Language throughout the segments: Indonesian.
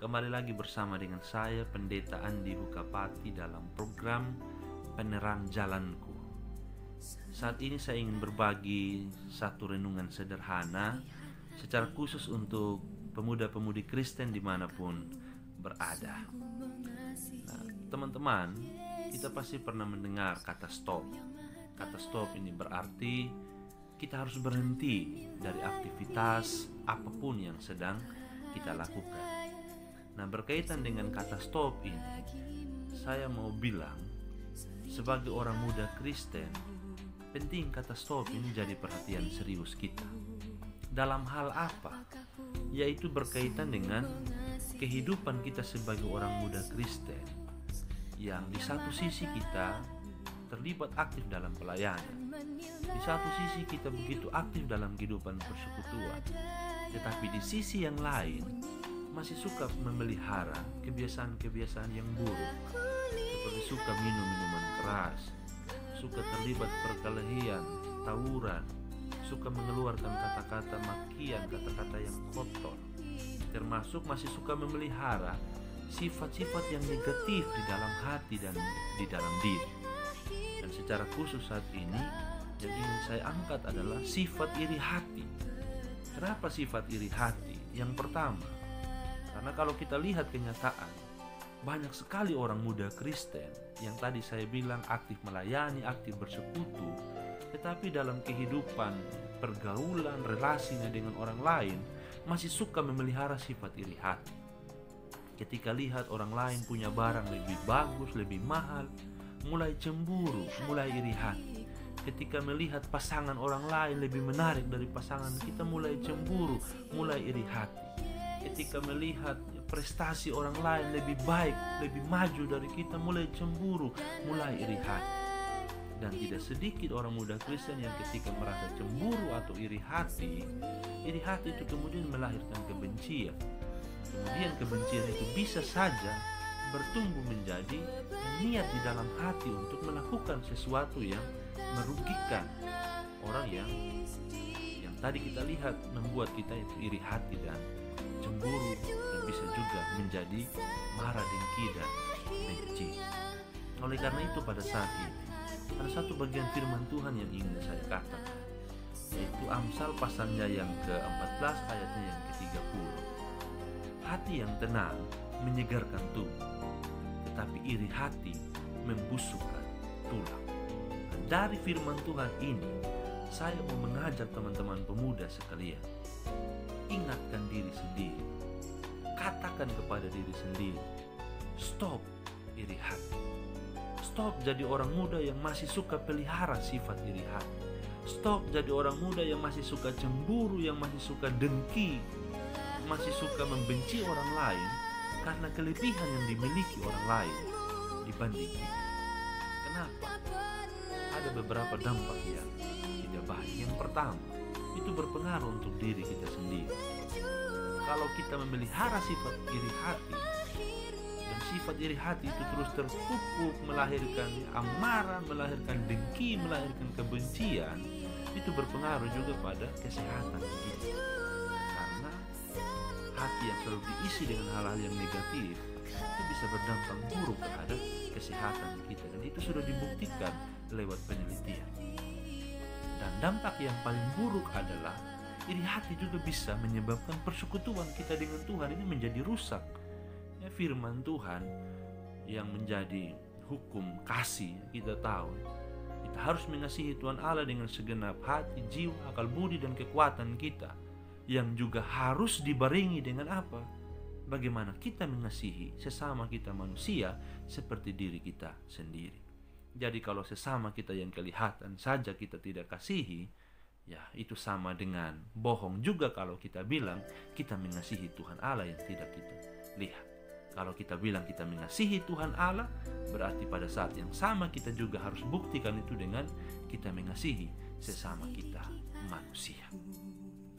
kembali lagi bersama dengan saya Pendeta Andi Hukapati dalam program Penerang Jalanku. Saat ini saya ingin berbagi satu renungan sederhana secara khusus untuk pemuda-pemudi Kristen dimanapun berada. Nah, teman-teman, kita pasti pernah mendengar kata stop. Kata stop ini berarti kita harus berhenti dari aktivitas apapun yang sedang kita lakukan. Nah, berkaitan dengan kata stop ini, saya mau bilang sebagai orang muda Kristen, penting kata stop ini jadi perhatian serius kita. Dalam hal apa? Yaitu berkaitan dengan kehidupan kita sebagai orang muda Kristen, yang di satu sisi kita terlibat aktif dalam pelayanan, di satu sisi kita begitu aktif dalam kehidupan persekutuan, tetapi di sisi yang lain masih suka memelihara kebiasaan-kebiasaan yang buruk, seperti suka minum minuman keras, suka terlibat perkelahian, tawuran, suka mengeluarkan kata-kata makian, kata-kata yang kotor, termasuk masih suka memelihara sifat-sifat yang negatif di dalam hati dan di dalam diri. Dan secara khusus saat ini yang ingin saya angkat adalah sifat iri hati. Kenapa sifat iri hati? Yang pertama, karena kalau kita lihat kenyataan, banyak sekali orang muda Kristen yang tadi saya bilang aktif melayani, aktif bersekutu, tetapi dalam kehidupan, pergaulan, relasinya dengan orang lain masih suka memelihara sifat iri hati. Ketika lihat orang lain punya barang lebih bagus, lebih mahal, mulai cemburu, mulai iri hati. Ketika melihat pasangan orang lain lebih menarik dari pasangan kita, mulai cemburu, mulai iri hati. Ketika melihat prestasi orang lain lebih baik, lebih maju dari kita, mulai cemburu, mulai iri hati. Dan tidak sedikit orang muda Kristen yang ketika merasa cemburu atau iri hati itu kemudian melahirkan kebencian. Kemudian kebencian itu bisa saja bertumbuh menjadi niat di dalam hati untuk melakukan sesuatu yang merugikan orang yang tadi kita lihat membuat kita itu iri hati dan cemburu, dan bisa juga menjadi marah, dengki, dan benci. Oleh karena itu pada saat ini ada satu bagian firman Tuhan yang ingin saya katakan, yaitu Amsal pasalnya yang ke-14 ayatnya yang ke-30. Hati yang tenang menyegarkan tubuh, tetapi iri hati membusukkan tulang. Dan dari firman Tuhan ini saya mau mengajak teman-teman pemuda sekalian, ingatkan diri sendiri, katakan kepada diri sendiri, stop iri hati. Stop jadi orang muda yang masih suka pelihara sifat iri hati. Stop jadi orang muda yang masih suka cemburu, yang masih suka dengki, masih suka membenci orang lain karena kelebihan yang dimiliki orang lain dibanding kita. Kenapa? Ada beberapa dampak yang tidak baik. Yang pertama, itu berpengaruh untuk diri kita sendiri. Kalau kita memelihara sifat iri hati, dan sifat iri hati itu terus terpupuk melahirkan amarah, melahirkan dengki, melahirkan kebencian, itu berpengaruh juga pada kesehatan kita. Karena hati yang selalu diisi dengan hal-hal yang negatif itu bisa berdampak buruk terhadap kesehatan kita, dan itu sudah dibuktikan lewat penelitian. Dan dampak yang paling buruk adalah iri hati juga bisa menyebabkan persekutuan kita dengan Tuhan ini menjadi rusak. Ya, firman Tuhan yang menjadi hukum kasih, kita tahu kita harus mengasihi Tuhan Allah dengan segenap hati, jiwa, akal budi, dan kekuatan kita, yang juga harus dibarengi dengan apa? Bagaimana kita mengasihi sesama kita manusia seperti diri kita sendiri. Jadi kalau sesama kita yang kelihatan saja kita tidak kasihi, ya itu sama dengan bohong juga kalau kita bilang kita mengasihi Tuhan Allah yang tidak kita lihat. Kalau kita bilang kita mengasihi Tuhan Allah, berarti pada saat yang sama kita juga harus buktikan itu dengan kita mengasihi sesama kita manusia.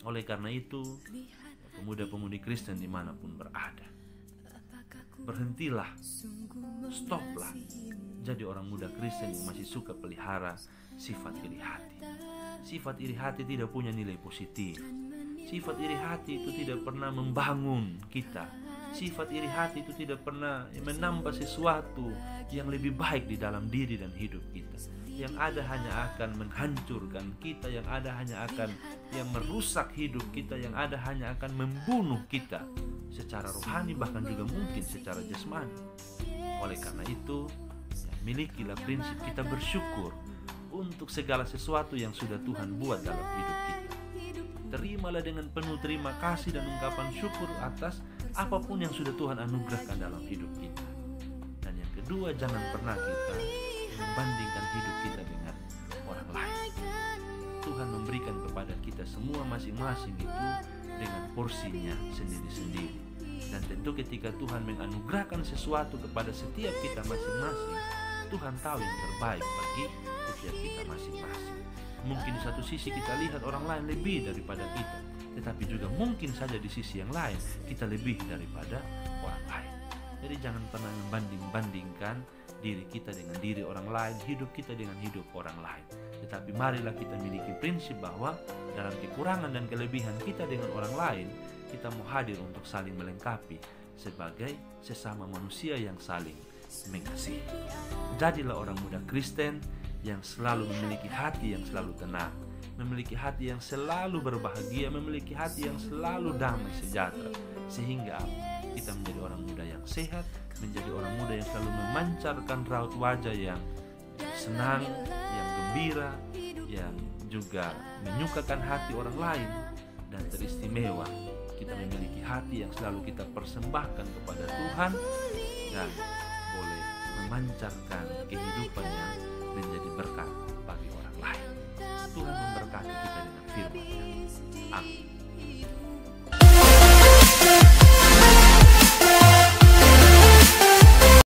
Oleh karena itu, pemuda-pemudi Kristen dimanapun berada, berhentilah, stoplah jadi orang muda Kristen yang masih suka pelihara sifat iri hati. Sifat iri hati tidak punya nilai positif. Sifat iri hati itu tidak pernah membangun kita Sifat iri hati itu tidak pernah menambah sesuatu yang lebih baik di dalam diri dan hidup kita. Yang ada hanya akan menghancurkan kita, yang ada hanya akan yang merusak hidup kita, yang ada hanya akan membunuh kita secara rohani, bahkan juga mungkin secara jasmani. Oleh karena itu, milikilah prinsip kita bersyukur untuk segala sesuatu yang sudah Tuhan buat dalam hidup kita. Terimalah dengan penuh terima kasih dan ungkapan syukur atas apapun yang sudah Tuhan anugerahkan dalam hidup kita. Dan yang kedua, jangan pernah kita membandingkan hidup kita dengan orang lain. Tuhan memberikan kepada kita semua masing-masing itu dengan porsinya sendiri-sendiri. Dan tentu ketika Tuhan menganugerahkan sesuatu kepada setiap kita masing-masing, Tuhan tahu yang terbaik bagi setiap kita masing-masing. Mungkin di satu sisi kita lihat orang lain lebih daripada kita, tetapi juga mungkin saja di sisi yang lain kita lebih daripada orang lain. Jadi jangan pernah membanding-bandingkan diri kita dengan diri orang lain, hidup kita dengan hidup orang lain. Tetapi marilah kita miliki prinsip bahwa dalam kekurangan dan kelebihan kita dengan orang lain, kita mau hadir untuk saling melengkapi sebagai sesama manusia yang saling mengasihi. Jadilah orang muda Kristen yang selalu memiliki hati yang selalu tenang, memiliki hati yang selalu berbahagia, memiliki hati yang selalu damai sejahtera, sehingga kita menjadi orang muda yang sehat, menjadi orang muda yang selalu memancarkan raut wajah yang senang, yang gembira, yang juga menyukakan hati orang lain. Dan teristimewa, kita memiliki hati yang selalu kita persembahkan kepada Tuhan dan boleh memancarkan kehidupan yang menjadi berkat bagi orang lain. Tuhan memberkati kita dengan firman-Nya. Amin.